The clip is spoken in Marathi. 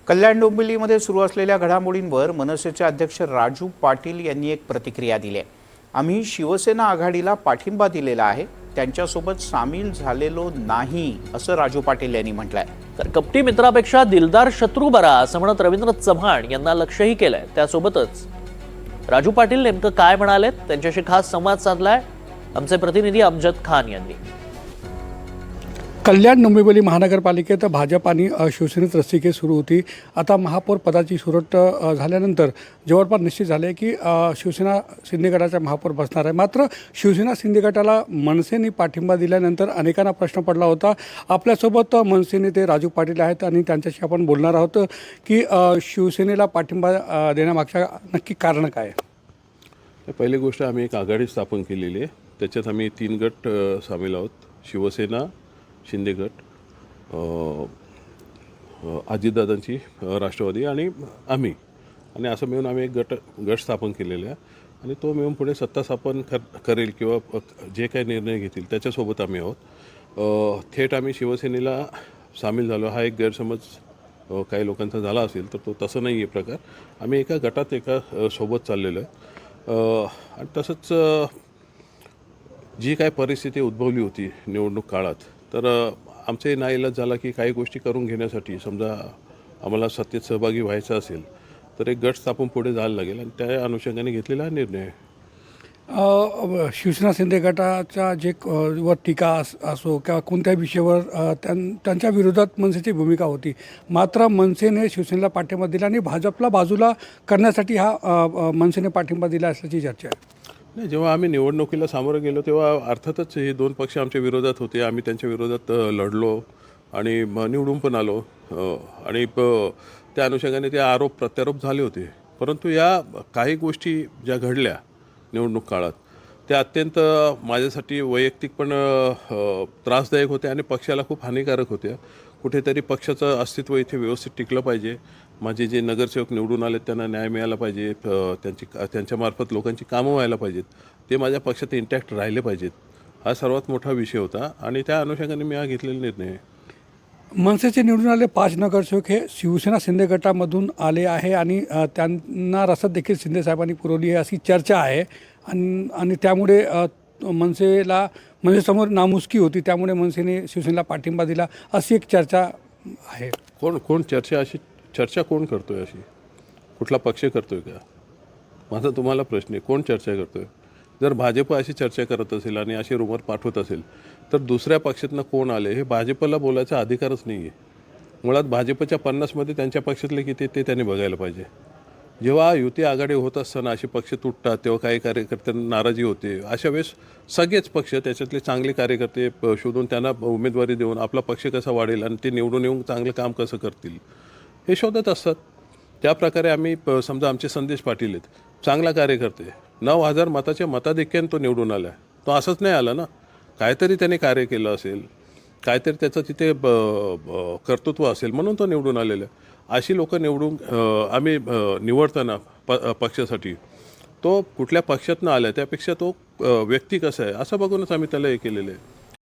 कल्याण डोंबिवलीमध्ये सुरू असलेल्या घडामोडींवर मनसेचे अध्यक्ष राजू पाटील यांनी एक प्रतिक्रिया दिली आहे. आम्ही शिवसेना आघाडीला पाठिंबा दिलेला आहे, त्यांच्यासोबत सामील झालेलो नाही असं राजू पाटील यांनी म्हटलंय. तर कपटी मित्रापेक्षा दिलदार शत्रू बरा असं म्हणत रवींद्र चव्हाण यांना लक्ष्यही केलंय. त्यासोबतच राजू पाटील नेमकं काय म्हणालेत त्यांच्याशी खास संवाद साधलाय आमचे प्रतिनिधी अमजद खान यांनी. कल्याण डोंबिवली महानगरपालिकेत भाजप आणि शिवसेनेत रस्सीखेच सुरू होती. आता महापौर पदाची सुरट झाल्यानंतर जवळपास निश्चित झाले की शिवसेना शिंदे गटाचा महापौर बसणार आहे. मात्र शिवसेना शिंदे गटाला मनसेने पाठिंबा दिल्यानंतर अनेकांना प्रश्न पडला होता. आपल्यासोबत मनसेने ते राजू पाटील आहेत आणि त्यांच्याशी आपण बोलणार आहोत की शिवसेनेला पाठिंबा देण्यामागच्या नक्की कारण काय आहे. पहिली गोष्ट, आम्ही एक आघाडी स्थापन केलेली आहे. त्याच्यात आम्ही 3 गट सामील आहोत. शिवसेना, शिंदे गट, अजितदादांची राष्ट्रवादी आणि आम्ही, आणि असं मिळून आम्ही एक गट स्थापन केलेला आहे. आणि तो मिळून पुढे सत्ता स्थापन करेल किंवा जे काही निर्णय घेतील त्याच्यासोबत आम्ही आहोत. थेट आम्ही शिवसेनेला सामील झालो हा एक गैरसमज काही लोकांचा झाला असेल तर तो तसं नाही आहे प्रकार. आम्ही एका गटात सोबत चाललेलो आहे. आणि तसंच जी काय परिस्थिती उद्भवली होती निवडणूक काळात, तर आमचे नाईलाज झाला की काही गोष्टी करून घेण्यासाठी, समजा आम्हाला सत्तेत सहभागी व्हायचं असेल तर एक गट स्थापन पुढे जायला लागेल आणि त्या अनुषंगाने घेतलेला हा निर्णय आहे. शिवसेना शिंदे गटाच्या जे वर टीका असो किंवा कोणत्याही विषयावर त्यांच्या विरोधात मनसेची भूमिका होती. मात्र मनसेने शिवसेनेला पाठिंबा दिला आणि भाजपला बाजूला करण्यासाठी हा मनसेने पाठिंबा दिला असल्याची चर्चा आहे. नाही, जेव्हा आम्ही निवडणुकीला सामोरं गेलो तेव्हा अर्थातच हे 2 पक्ष आमच्या विरोधात होते. आम्ही त्यांच्या विरोधात लढलो आणि निवडून पण आलो. आणि त्या अनुषंगाने ते आरोप प्रत्यारोप झाले होते. परंतु या काही गोष्टी ज्या घडल्या निवडणूक काळात त्या अत्यंत माझ्यासाठी वैयक्तिक पण त्रासदायक होत्या आणि पक्षाला खूप हानिकारक होत्या. कुठेतरी पक्षाचं अस्तित्व इथे व्यवस्थित टिकलं पाहिजे. माझे जे नगरसेवक निवडून आले त्यांना न्याय मिळाला पाहिजे. त्यांच्यामार्फत लोकांची कामं व्हायला पाहिजेत. ते माझ्या पक्षात इंटॅक्ट राहिले पाहिजेत. हा सर्वात मोठा विषय होता आणि त्या अनुषंगाने मी हा घेतलेला निर्णय आहे. मनसेचे निवडून आले 5 नगरसेवक हे शिवसेना शिंदे गटामधून आले आहे आणि त्यांना रसद देखील शिंदे साहेबांनी पुरवली आहे अशी चर्चा आहे. आणि त्यामुळे मनसेसमोर नामुष्की होती. त्यामुळे मनसेने शिवसेनेला पाठिंबा दिला अशी एक चर्चा आहे. कोण चर्चा कोण करतोय अशी? कुठला पक्ष करतोय का? माझा तुम्हाला प्रश्न आहे, कोण चर्चा करतोय? जर भाजप अशी चर्चा करत असेल आणि असे रुमर पाठवत असेल तर दुसऱ्या पक्षातनं कोण आले हे भाजपला बोलायचा अधिकारच नाही आहे. मुळात भाजपच्या 50मध्ये त्यांच्या पक्षातले किती ते त्यांनी बघायला पाहिजे. जेव्हा युती आघाडी होत असताना असे पक्ष तुटतात तेव्हा काही कार्यकर्त्यांना नाराजी होते. अशा वेळेस सगळेच पक्ष त्याच्यातले चांगले कार्यकर्ते शोधून त्यांना उमेदवारी देऊन आपला पक्ष कसा वाढेल आणि ते निवडून येऊन चांगलं काम कसं करतील हे शोधत असतात. त्याप्रकारे आम्ही समजा आमचे संदेश पाटील आहेत, चांगला कार्यकर्ते, 9,000 मताच्या मताधिक्याने तो निवडून आला. तो असंच नाही आला ना, काहीतरी त्याने कार्य केलं असेल, काहीतरी त्याचं तिथे कर्तृत्व असेल म्हणून तो निवडून आलेला आहे. अशी लोक निवडून आम्ही निवडताना पक्षासाठी तो कुठल्या पक्षातनं आला त्यापेक्षा तो व्यक्ती कसा आहे असं बघूनच आम्ही त्याला हे केलेलं आहे.